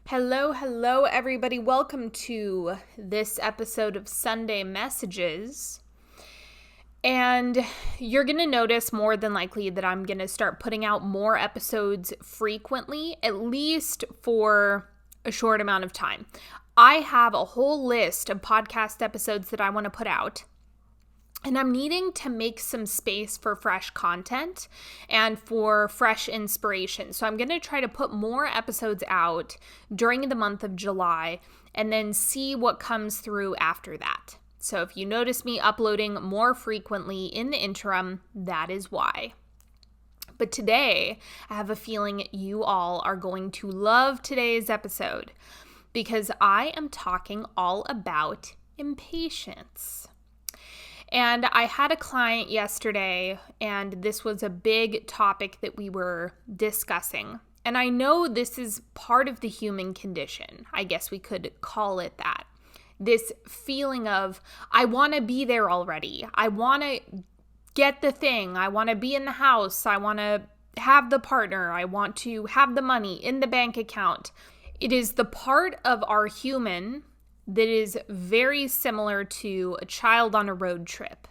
Hello, everybody. Welcome to this episode of Sunday Messages. And you're going to notice more than likely that I'm going to start putting out more episodes frequently, at least for a short amount of time. I have a whole list of podcast episodes that I want to put out. And I'm needing to make some space for fresh content and for fresh inspiration. So I'm going to try to put more episodes out during the month of July and then see what comes through after that. So if you notice me uploading more frequently in the interim, that is why. But today, I have a feeling you all are going to love today's episode because I am talking all about impatience. And I had a client yesterday, and this was a big topic that we were discussing. And I know this is part of the human condition. I guess we could call it that. This feeling of, I want to be there already. I want to get the thing. I want to be in the house. I want to have the partner. I want to have the money in the bank account. It is the part of our human that is very similar to a child on a road trip.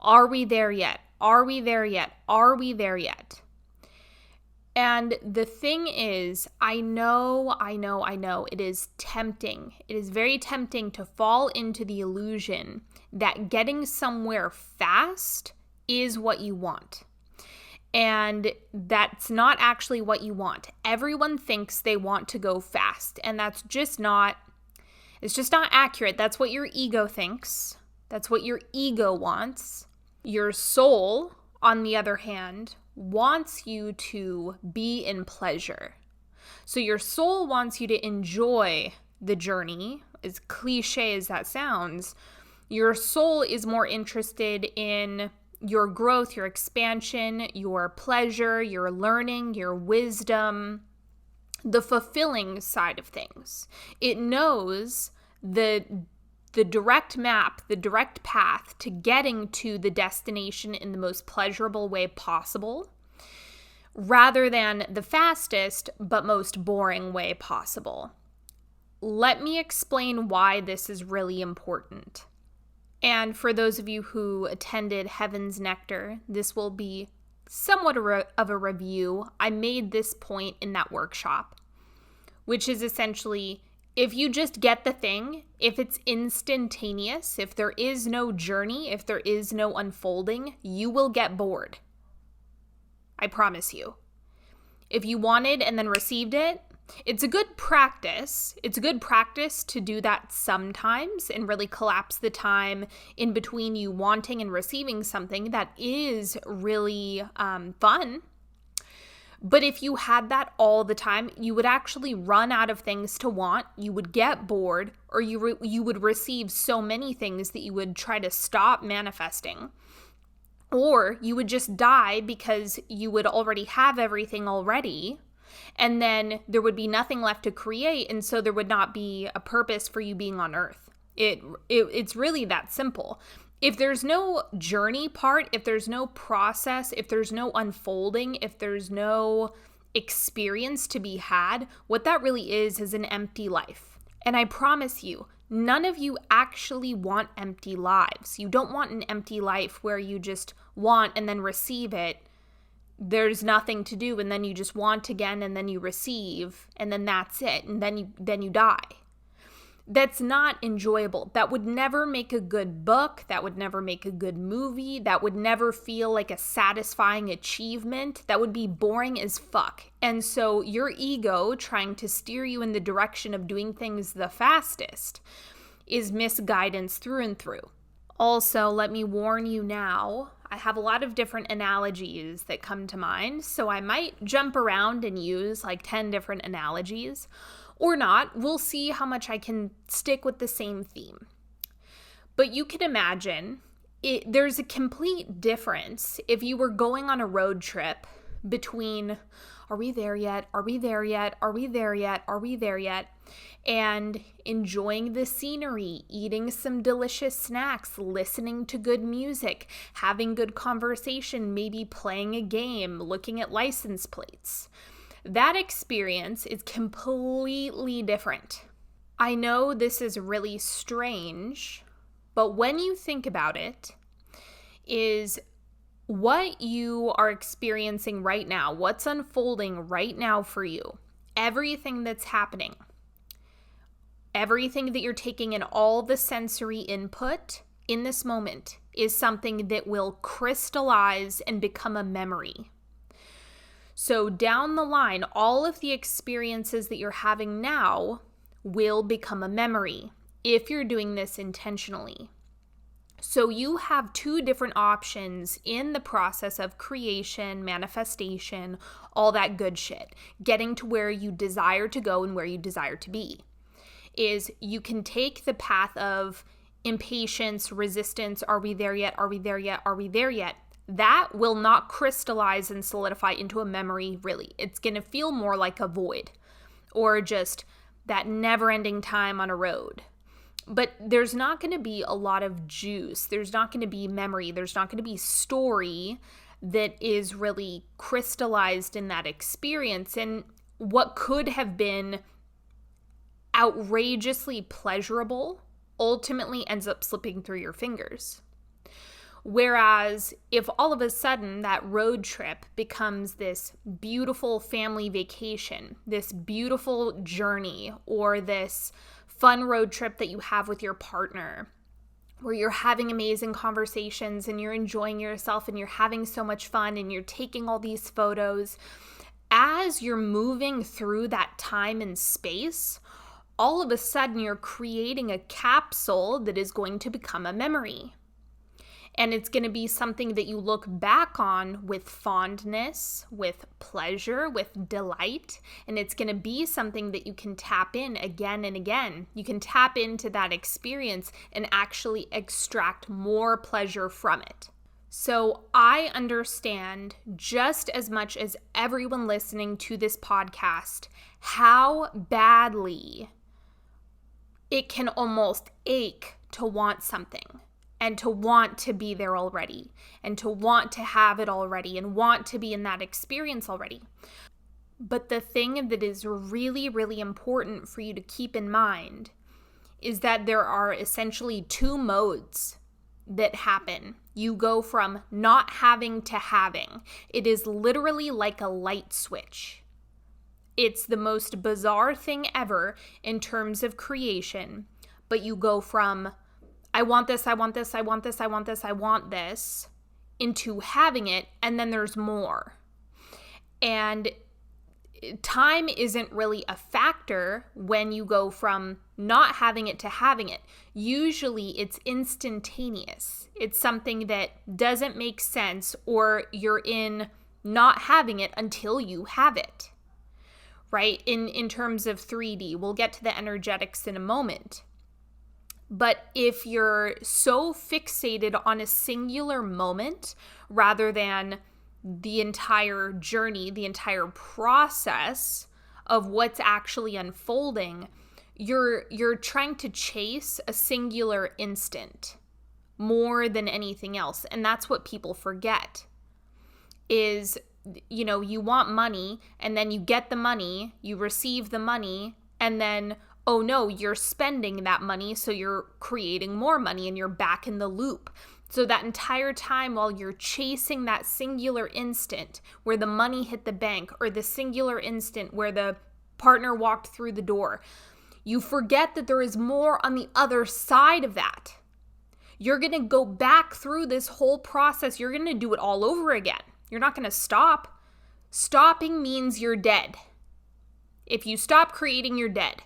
Are we there yet? Are we there yet? Are we there yet? And the thing is, I know, it is tempting. It is very tempting to fall into the illusion that getting somewhere fast is what you want. And that's not actually what you want. Everyone thinks they want to go fast, and it's just not accurate. That's what your ego thinks. That's what your ego wants. Your soul, on the other hand, wants you to be in pleasure. So your soul wants you to enjoy the journey, as cliche as that sounds. Your soul is more interested in your growth, your expansion, your pleasure, your learning, your wisdom, the fulfilling side of things. It knows the direct map, the direct path to getting to the destination in the most pleasurable way possible, rather than the fastest but most boring way possible. Let me explain why this is really important. And for those of you who attended Heaven's Nectar, this will be somewhat of a review. I made this point in that workshop, which is essentially, if you just get the thing, if it's instantaneous, if there is no journey, if there is no unfolding, you will get bored. I promise you. If you wanted and then received it, it's a good practice. It's a good practice to do that sometimes and really collapse the time in between you wanting and receiving something. That is really fun. But if you had that all the time, you would actually run out of things to want, you would get bored, or you would receive so many things that you would try to stop manifesting. Or you would just die because you would already have everything already, and then there would be nothing left to create, and so there would not be a purpose for you being on Earth. It's really that simple. If there's no journey part, if there's no process, if there's no unfolding, if there's no experience to be had, what that really is an empty life. And I promise you, none of you actually want empty lives. You don't want an empty life where you just want and then receive it. There's nothing to do, and then you just want again, and then you receive, and then that's it, and then you die. That's not enjoyable. That would never make a good book. That would never make a good movie. That would never feel like a satisfying achievement. That would be boring as fuck. And so your ego trying to steer you in the direction of doing things the fastest is misguidance through and through. Also, let me warn you now, I have a lot of different analogies that come to mind, so I might jump around and use like 10 different analogies. Or not, we'll see how much I can stick with the same theme. But you can imagine, there's a complete difference if you were going on a road trip between, are we there yet? Are we there yet? Are we there yet? Are we there yet? And enjoying the scenery, eating some delicious snacks, listening to good music, having good conversation, maybe playing a game, looking at license plates. that experience is completely different. I know this is really strange, but when you think about it, is what you are experiencing right now, what's unfolding right now for you, everything that's happening, everything that you're taking in, all the sensory input in this moment is something that will crystallize and become a memory. So down the line, all of the experiences that you're having now will become a memory if you're doing this intentionally. So you have two different options in the process of creation, manifestation, all that good shit, getting to where you desire to go and where you desire to be. Is you can take the path of impatience, resistance, are we there yet, are we there yet, are we there yet? That will not crystallize and solidify into a memory, really. It's going to feel more like a void or just that never-ending time on a road. But there's not going to be a lot of juice. There's not going to be memory. There's not going to be story that is really crystallized in that experience. And what could have been outrageously pleasurable ultimately ends up slipping through your fingers. Whereas if all of a sudden that road trip becomes this beautiful family vacation, this beautiful journey, or this fun road trip that you have with your partner, where you're having amazing conversations and you're enjoying yourself and you're having so much fun and you're taking all these photos, as you're moving through that time and space, all of a sudden you're creating a capsule that is going to become a memory. And it's going to be something that you look back on with fondness, with pleasure, with delight. And it's going to be something that you can tap in again and again. You can tap into that experience and actually extract more pleasure from it. So I understand just as much as everyone listening to this podcast how badly it can almost ache to want something and to want to be there already and to want to have it already and want to be in that experience already. But the thing that is really, really important for you to keep in mind is that there are essentially two modes that happen. You go from not having to having. It is literally like a light switch. It's the most bizarre thing ever in terms of creation, but you go from I want this, I want this, I want this, I want this, I want this, into having it, and then there's more. And time isn't really a factor when you go from not having it to having it. Usually it's instantaneous. It's something that doesn't make sense, or you're in not having it until you have it, right? In terms of 3D, we'll get to the energetics in a moment. But if you're so fixated on a singular moment rather than the entire journey, the entire process of what's actually unfolding, you're trying to chase a singular instant more than anything else. And that's what people forget is, you want money and then you get the money, you receive the money, and then oh no, you're spending that money, so you're creating more money and you're back in the loop. So that entire time while you're chasing that singular instant where the money hit the bank, or the singular instant where the partner walked through the door, you forget that there is more on the other side of that. You're going to go back through this whole process. You're going to do it all over again. You're not going to stop. Stopping means you're dead. If you stop creating, you're dead.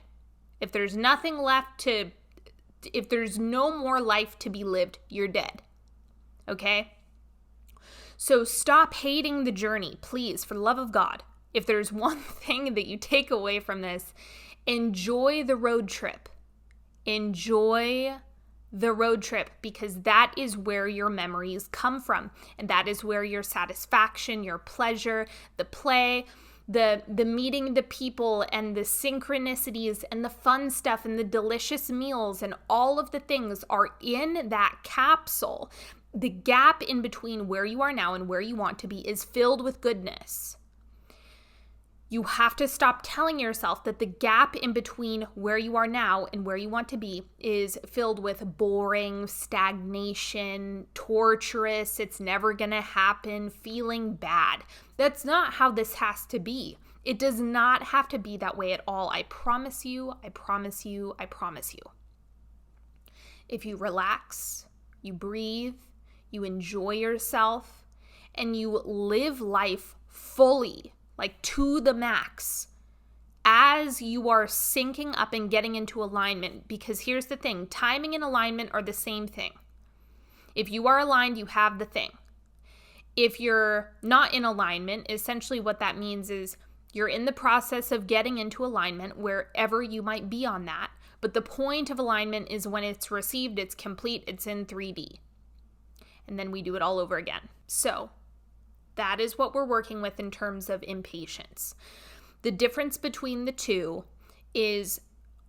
If there's nothing left if there's no more life to be lived, you're dead. Okay? So stop hating the journey, please, for the love of God. If there's one thing that you take away from this, enjoy the road trip. Enjoy the road trip, because that is where your memories come from. And that is where your satisfaction, your pleasure, the play, the meeting the people and the synchronicities and the fun stuff and the delicious meals and all of the things are in that capsule. The gap in between where you are now and where you want to be is filled with goodness. You have to stop telling yourself that the gap in between where you are now and where you want to be is filled with boring, stagnation, torturous, it's never gonna happen, feeling bad. That's not how this has to be. It does not have to be that way at all. I promise you, I promise you, I promise you. If you relax, you breathe, you enjoy yourself, and you live life fully, like to the max, as you are syncing up and getting into alignment. Because here's the thing, timing and alignment are the same thing. If you are aligned, you have the thing. If you're not in alignment, essentially what that means is you're in the process of getting into alignment wherever you might be on that. But the point of alignment is when it's received, it's complete, it's in 3D. And then we do it all over again. So that is what we're working with in terms of impatience. The difference between the two is,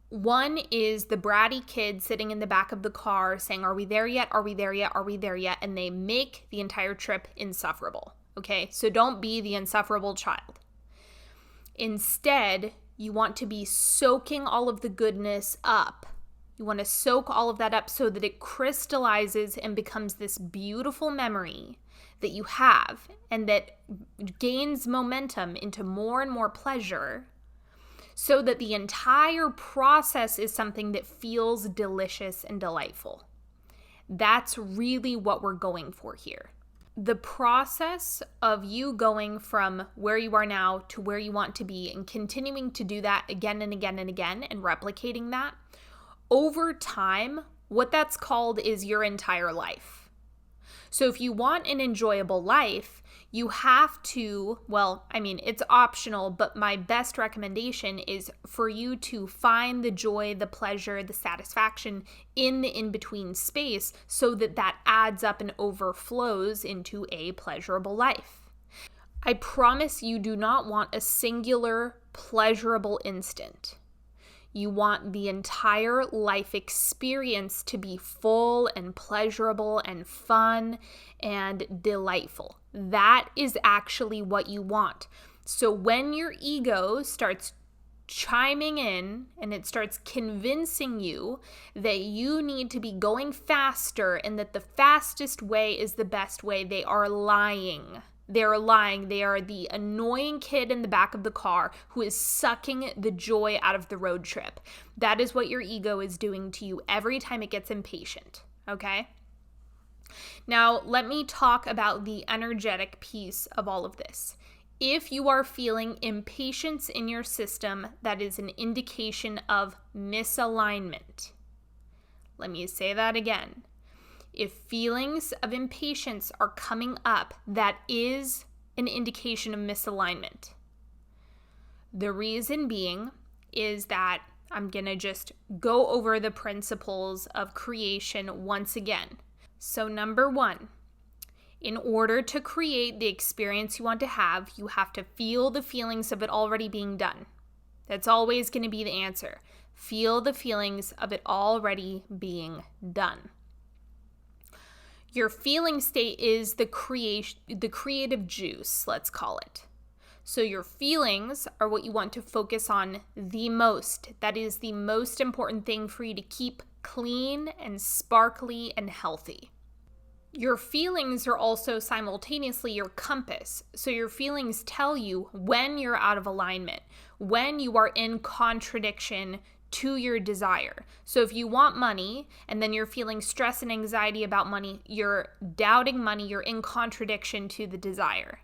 one is the bratty kid sitting in the back of the car saying, are we there yet? Are we there yet? Are we there yet? And they make the entire trip insufferable. Okay, so don't be the insufferable child. Instead, you want to be soaking all of the goodness up. You want to soak all of that up so that it crystallizes and becomes this beautiful memory that you have and that gains momentum into more and more pleasure, so that the entire process is something that feels delicious and delightful. That's really what we're going for here. The process of you going from where you are now to where you want to be and continuing to do that again and again and again and replicating that over time, what that's called is your entire life. So if you want an enjoyable life, you have to, it's optional, but my best recommendation is for you to find the joy, the pleasure, the satisfaction in the in-between space so that that adds up and overflows into a pleasurable life. I promise you do not want a singular pleasurable instant. You want the entire life experience to be full and pleasurable and fun and delightful. That is actually what you want. So when your ego starts chiming in and it starts convincing you that you need to be going faster and that the fastest way is the best way, they are lying. They're lying. They are the annoying kid in the back of the car who is sucking the joy out of the road trip. That is what your ego is doing to you every time it gets impatient, okay? Now, let me talk about the energetic piece of all of this. If you are feeling impatience in your system, that is an indication of misalignment. Let me say that again. If feelings of impatience are coming up, that is an indication of misalignment. The reason being is that I'm going to just go over the principles of creation once again. So number one, in order to create the experience you want to have, you have to feel the feelings of it already being done. That's always going to be the answer. Feel the feelings of it already being done. Your feeling state is the creative juice, let's call it. So your feelings are what you want to focus on the most. That is the most important thing for you to keep clean and sparkly and healthy. Your feelings are also simultaneously your compass. So your feelings tell you when you're out of alignment, when you are in contradiction to your desire. So if you want money and then you're feeling stress and anxiety about money, you're doubting money, you're in contradiction to the desire.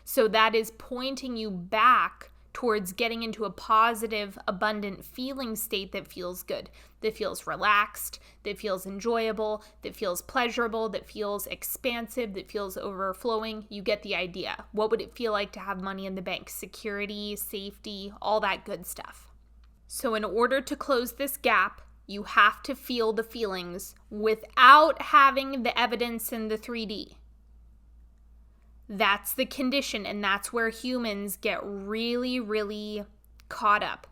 So that is pointing you back towards getting into a positive, abundant feeling state that feels good, that feels relaxed, that feels enjoyable, that feels pleasurable, that feels expansive, that feels overflowing. You get the idea. What would it feel like to have money in the bank? Security, safety, all that good stuff. So in order to close this gap, you have to feel the feelings without having the evidence in the 3D. That's the condition, and that's where humans get really, really caught up.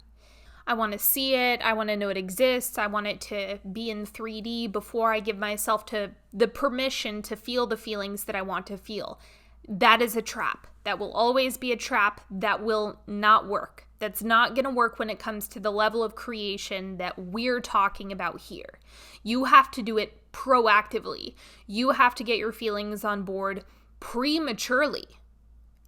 I want to see it. I want to know it exists. I want it to be in 3D before I give myself to the permission to feel the feelings that I want to feel. That is a trap. That will always be a trap. That will not work. That's not going to work when it comes to the level of creation that we're talking about here. You have to do it proactively. You have to get your feelings on board prematurely.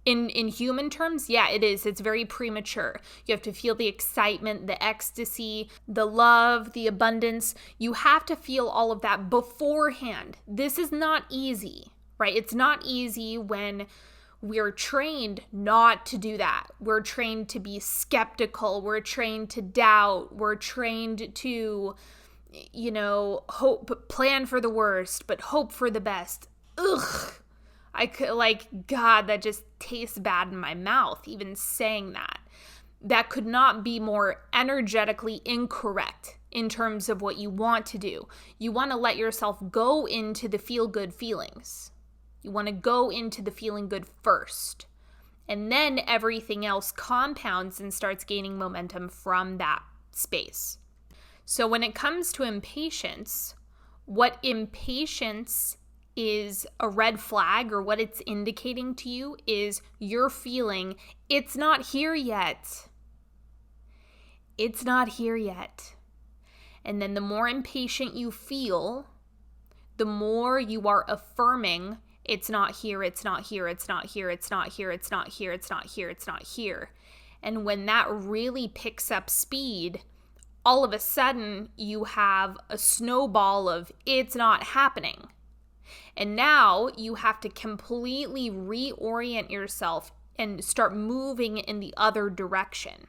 In human terms, yeah, it is. It's very premature. You have to feel the excitement, the ecstasy, the love, the abundance. You have to feel all of that beforehand. This is not easy, right? It's not easy when we're trained not to do that. We're trained to be skeptical. We're trained to doubt. We're trained to, plan for the worst, but hope for the best. Ugh. I could, God, that just tastes bad in my mouth, even saying that. That could not be more energetically incorrect in terms of what you want to do. You want to let yourself go into the feel-good feelings. You want to go into the feeling good first. And then everything else compounds and starts gaining momentum from that space. So when it comes to impatience, what impatience is a red flag, or what it's indicating to you, is you're feeling it's not here yet. It's not here yet. And then the more impatient you feel, the more you are affirming it's not here, it's not here, it's not here, it's not here, it's not here, it's not here, it's not here. And when that really picks up speed, all of a sudden you have a snowball of it's not happening. And now you have to completely reorient yourself and start moving in the other direction.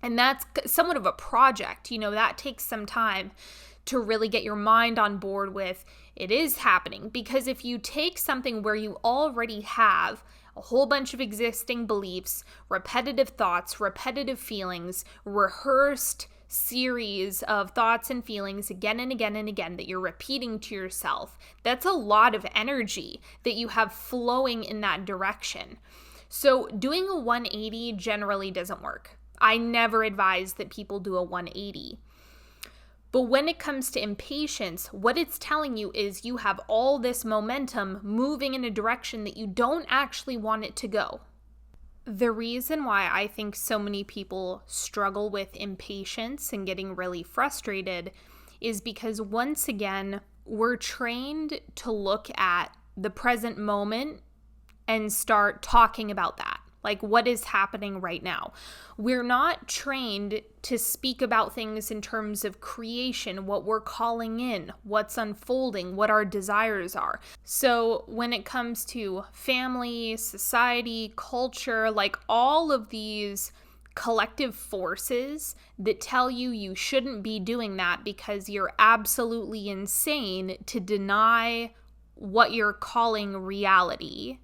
And that's somewhat of a project. That takes some time to really get your mind on board with it is happening. Because if you take something where you already have a whole bunch of existing beliefs, repetitive thoughts, repetitive feelings, rehearsed series of thoughts and feelings again and again and again that you're repeating to yourself, that's a lot of energy that you have flowing in that direction. So doing a 180 generally doesn't work. I never advise that people do a 180. But when it comes to impatience, what it's telling you is you have all this momentum moving in a direction that you don't actually want it to go. The reason why I think so many people struggle with impatience and getting really frustrated is because, once again, we're trained to look at the present moment and start talking about that. Like, what is happening right now? We're not trained to speak about things in terms of creation, what we're calling in, what's unfolding, what our desires are. So when it comes to family, society, culture, like all of these collective forces that tell you shouldn't be doing that because you're absolutely insane to deny what you're calling reality,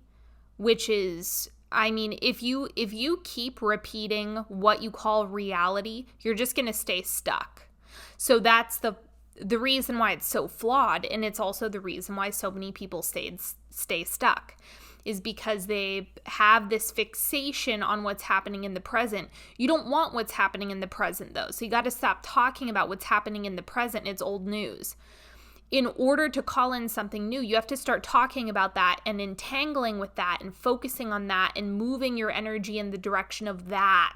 which is, if you keep repeating what you call reality, you're just going to stay stuck. So that's the reason why it's so flawed, and it's also the reason why so many people stay stuck, is because they have this fixation on what's happening in the present. You don't want what's happening in the present, though, so you got to stop talking about what's happening in the present. It's old news. In order to call in something new, you have to start talking about that and entangling with that and focusing on that and moving your energy in the direction of that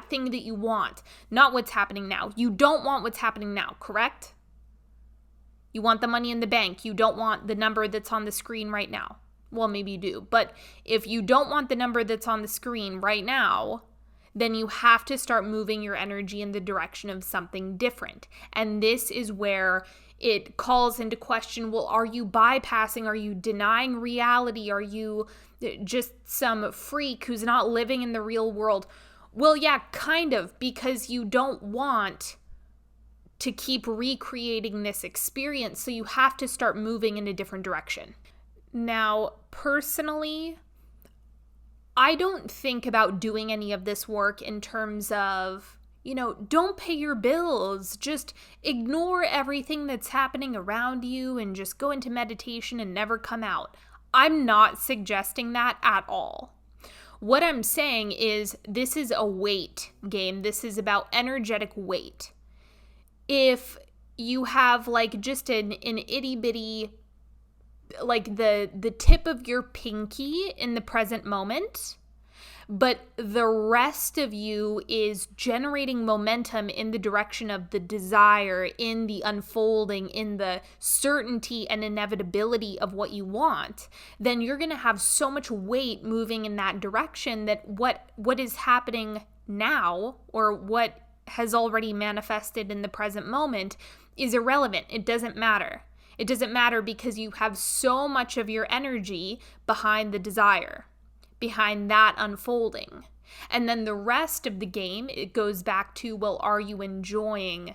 thing that you want, not what's happening now. You don't want what's happening now, correct? You want the money in the bank. You don't want the number that's on the screen right now. Well, maybe you do. But if you don't want the number that's on the screen right now, then you have to start moving your energy in the direction of something different. And this is where it calls into question, well, are you bypassing? Are you denying reality? Are you just some freak who's not living in the real world? Well, yeah, kind of, because you don't want to keep recreating this experience, so you have to start moving in a different direction. Now, personally, I don't think about doing any of this work in terms of, don't pay your bills, just ignore everything that's happening around you and just go into meditation and never come out. I'm not suggesting that at all. What I'm saying is this is a weight game. This is about energetic weight. If you have just an itty bitty like the tip of your pinky in the present moment, but the rest of you is generating momentum in the direction of the desire, in the unfolding, in the certainty and inevitability of what you want, then you're going to have so much weight moving in that direction that what is happening now, or what has already manifested in the present moment, is irrelevant. It doesn't matter. It doesn't matter because you have so much of your energy behind the desire, behind that unfolding. And then the rest of the game, it goes back to, well, are you enjoying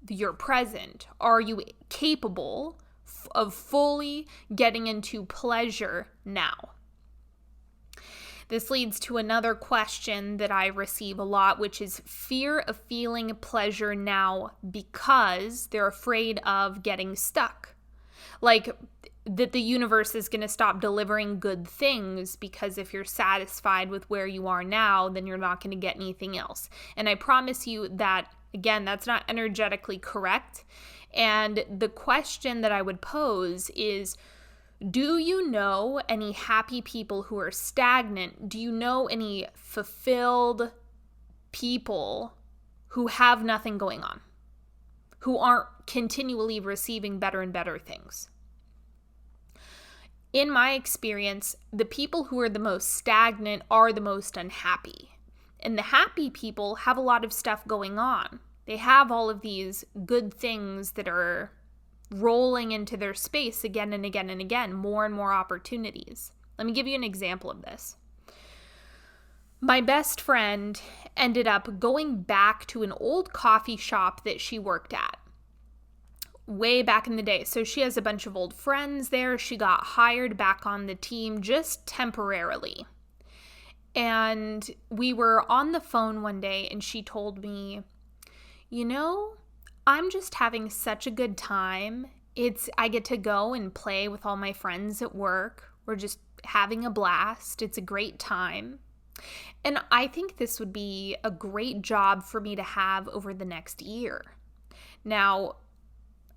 your present? Are you capable of fully getting into pleasure now? This leads to another question that I receive a lot, which is fear of feeling pleasure now because they're afraid of getting stuck. Like that the universe is going to stop delivering good things because if you're satisfied with where you are now, then you're not going to get anything else. And I promise you that, again, that's not energetically correct. And the question that I would pose is, do you know any happy people who are stagnant? Do you know any fulfilled people who have nothing going on, who aren't continually receiving better and better things? In my experience, the people who are the most stagnant are the most unhappy. And the happy people have a lot of stuff going on. They have all of these good things that are rolling into their space again and again and again, more and more opportunities. Let me give you an example of this. My best friend ended up going back to an old coffee shop that she worked at way back in the day. So she has a bunch of old friends there. She got hired back on the team just temporarily. And we were on the phone one day and she told me, you know, I'm just having such a good time. I get to go and play with all my friends at work. We're just having a blast. It's a great time. And I think this would be a great job for me to have over the next year. Now,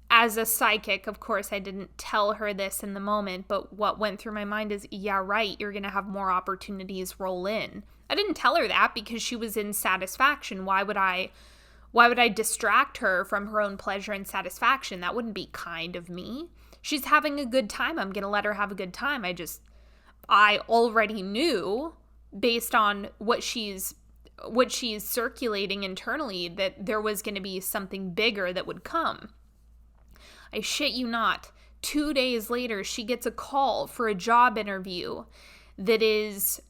as a psychic, of course, I didn't tell her this in the moment, but what went through my mind is, yeah, right, you're going to have more opportunities roll in. I didn't tell her that because she was in satisfaction. Why would I distract her from her own pleasure and satisfaction? That wouldn't be kind of me. She's having a good time. I'm going to let her have a good time. I already knew based on what she's circulating internally that there was going to be something bigger that would come. I shit you not. 2 days later, she gets a call for a job interview that is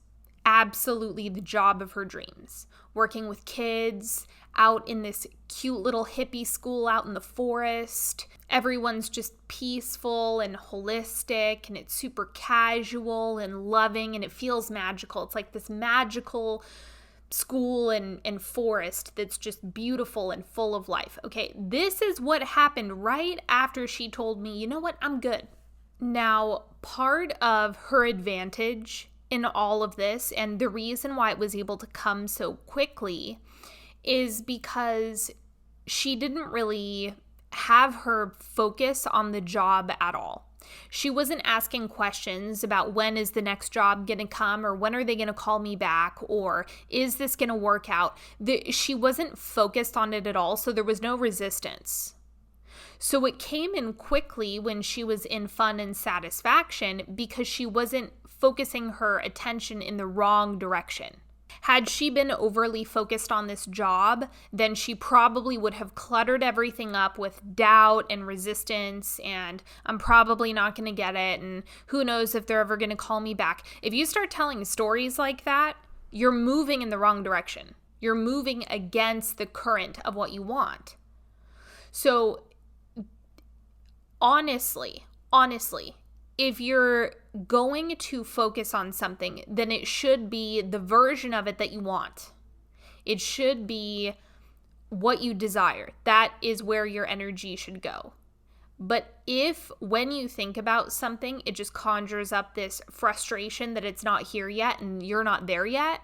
absolutely the job of her dreams. Working with kids out in this cute little hippie school out in the forest. Everyone's just peaceful and holistic, and it's super casual and loving, and it feels magical. It's like this magical school and forest that's just beautiful and full of life. Okay, this is what happened right after she told me, you know what, I'm good. Now, part of her advantage in all of this, and the reason why it was able to come so quickly, is because she didn't really have her focus on the job at all. She wasn't asking questions about when is the next job going to come, or when are they going to call me back, or is this going to work out? She wasn't focused on it at all, so there was no resistance. So it came in quickly when she was in fun and satisfaction because she wasn't focusing her attention in the wrong direction. Had she been overly focused on this job, then she probably would have cluttered everything up with doubt and resistance, and I'm probably not going to get it, and who knows if they're ever going to call me back. If you start telling stories like that, you're moving in the wrong direction. You're moving against the current of what you want. So, honestly, if you're going to focus on something, then it should be the version of it that you want. It should be what you desire. That is where your energy should go. But if when you think about something, it just conjures up this frustration that it's not here yet and you're not there yet,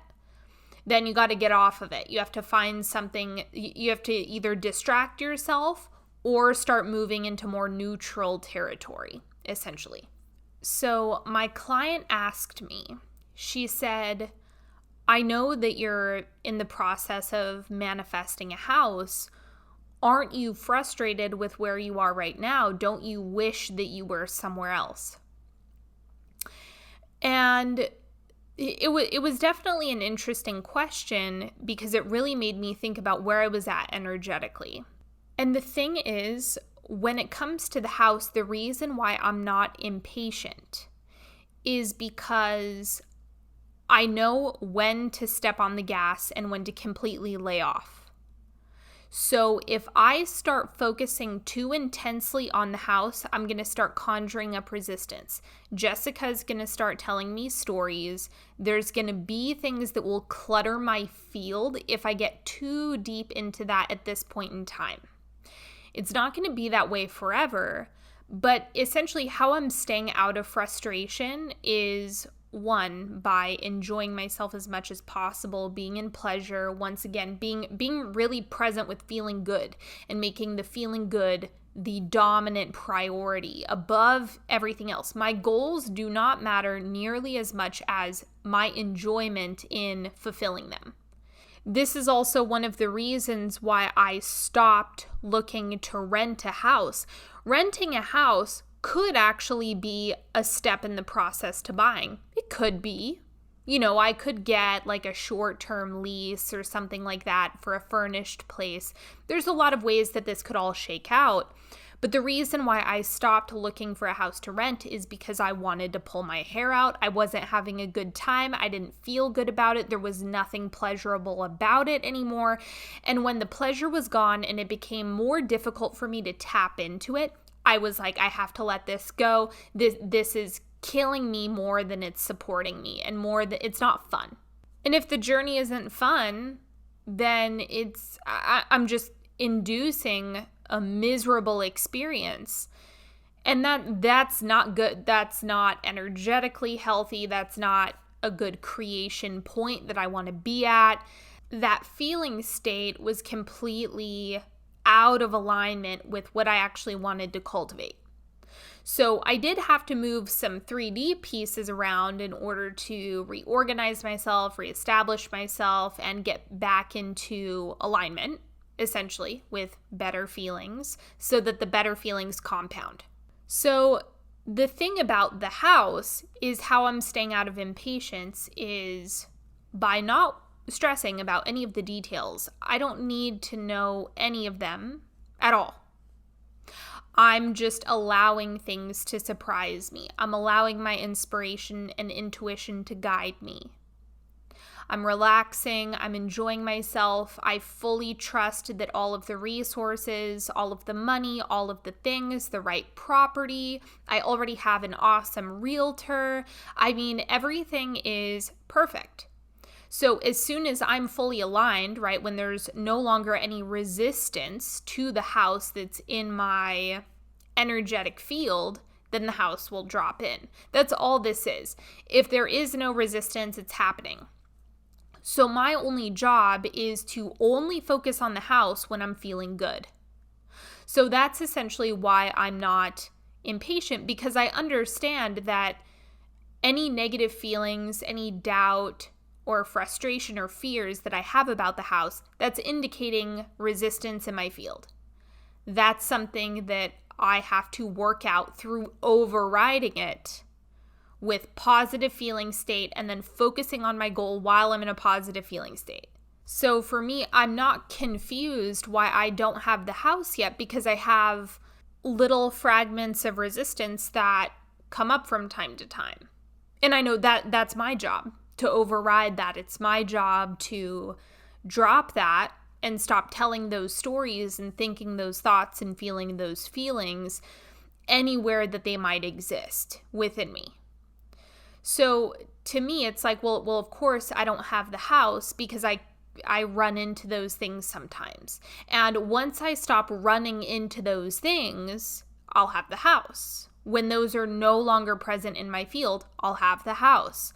then you got to get off of it. You have to find something, you have to either distract yourself or start moving into more neutral territory, essentially. So my client asked me, she said, I know that you're in the process of manifesting a house. Aren't you frustrated with where you are right now? Don't you wish that you were somewhere else? And it was definitely an interesting question because it really made me think about where I was at energetically. And the thing is, when it comes to the house, the reason why I'm not impatient is because I know when to step on the gas and when to completely lay off. So if I start focusing too intensely on the house, I'm going to start conjuring up resistance. Jessica's going to start telling me stories. There's going to be things that will clutter my field if I get too deep into that at this point in time. It's not going to be that way forever, but essentially how I'm staying out of frustration is, one, by enjoying myself as much as possible, being in pleasure, once again, being really present with feeling good and making the feeling good the dominant priority above everything else. My goals do not matter nearly as much as my enjoyment in fulfilling them. This is also one of the reasons why I stopped looking to rent a house. Renting a house could actually be a step in the process to buying. It could be. I could get like a short-term lease or something like that for a furnished place. There's a lot of ways that this could all shake out. But the reason why I stopped looking for a house to rent is because I wanted to pull my hair out. I wasn't having a good time. I didn't feel good about it. There was nothing pleasurable about it anymore. And when the pleasure was gone and it became more difficult for me to tap into it, I was like, I have to let this go. This is killing me more than it's supporting me, and more that it's not fun. And if the journey isn't fun, then I'm just inducing a miserable experience. And that's not good. That's not energetically healthy. That's not a good creation point that I want to be at. That feeling state was completely out of alignment with what I actually wanted to cultivate. So I did have to move some 3D pieces around in order to reorganize myself, reestablish myself, and get back into alignment, essentially, with better feelings, so that the better feelings compound. So the thing about the house is how I'm staying out of impatience is by not stressing about any of the details. I don't need to know any of them at all. I'm just allowing things to surprise me. I'm allowing my inspiration and intuition to guide me. I'm relaxing. I'm enjoying myself. I fully trust that all of the resources, all of the money, all of the things, the right property. I already have an awesome realtor. I mean, everything is perfect. So as soon as I'm fully aligned, right, when there's no longer any resistance to the house that's in my energetic field, then the house will drop in. That's all this is. If there is no resistance, it's happening. So my only job is to only focus on the house when I'm feeling good. So that's essentially why I'm not impatient, because I understand that any negative feelings, any doubt, or frustration or fears that I have about the house, that's indicating resistance in my field. That's something that I have to work out through overriding it with positive feeling state and then focusing on my goal while I'm in a positive feeling state. So for me, I'm not confused why I don't have the house yet, because I have little fragments of resistance that come up from time to time. And I know that that's my job to override that. It's my job to drop that and stop telling those stories and thinking those thoughts and feeling those feelings anywhere that they might exist within me. So to me, it's like, well, of course I don't have the house because I run into those things sometimes. And once I stop running into those things, I'll have the house. When those are no longer present in my field, I'll have the house.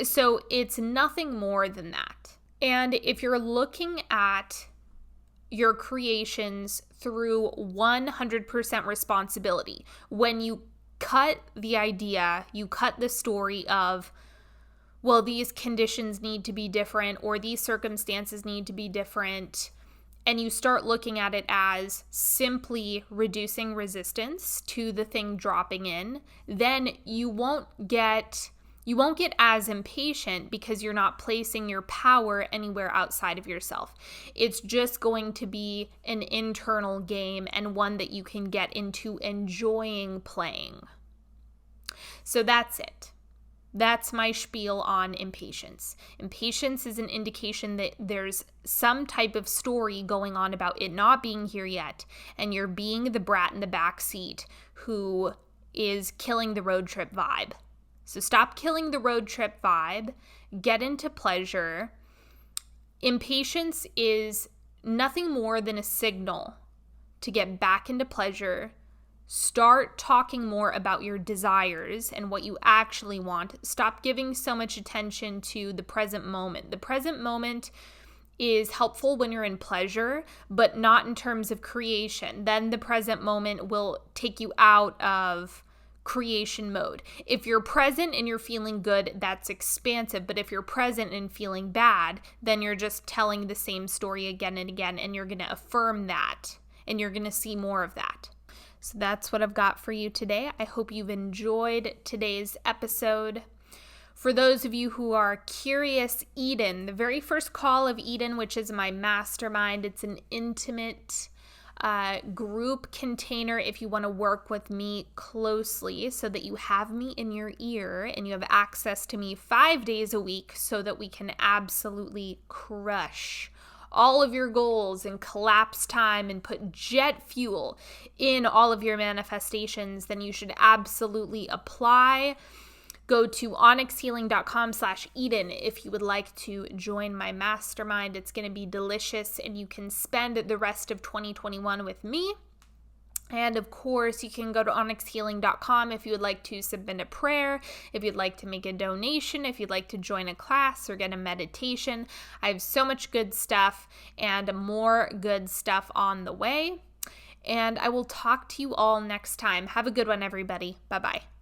So it's nothing more than that. And if you're looking at your creations through 100% responsibility, when you cut the idea, you cut the story of, well, these conditions need to be different or these circumstances need to be different, and you start looking at it as simply reducing resistance to the thing dropping in, then you won't get as impatient because you're not placing your power anywhere outside of yourself. It's just going to be an internal game and one that you can get into enjoying playing. So that's it. That's my spiel on impatience. Impatience is an indication that there's some type of story going on about it not being here yet, and you're being the brat in the back seat who is killing the road trip vibe. So stop killing the road trip vibe, get into pleasure. Impatience is nothing more than a signal to get back into pleasure. Start talking more about your desires and what you actually want. Stop giving so much attention to the present moment. The present moment is helpful when you're in pleasure, but not in terms of creation. Then the present moment will take you out of creation mode. If you're present and you're feeling good, that's expansive. But if you're present and feeling bad, then you're just telling the same story again and again, and you're going to affirm that, and you're going to see more of that. So that's what I've got for you today. I hope you've enjoyed today's episode. For those of you who are curious, Eden, the very first call of Eden, which is my mastermind, it's an intimate group container if you want to work with me closely so that you have me in your ear and you have access to me 5 days a week so that we can absolutely crush all of your goals and collapse time and put jet fuel in all of your manifestations, then you should absolutely apply. Go to onyxhealing.com/Eden if you would like to join my mastermind. It's going to be delicious, and you can spend the rest of 2021 with me. And of course, you can go to onyxhealing.com if you would like to submit a prayer, if you'd like to make a donation, if you'd like to join a class or get a meditation. I have so much good stuff and more good stuff on the way. And I will talk to you all next time. Have a good one, everybody. Bye-bye.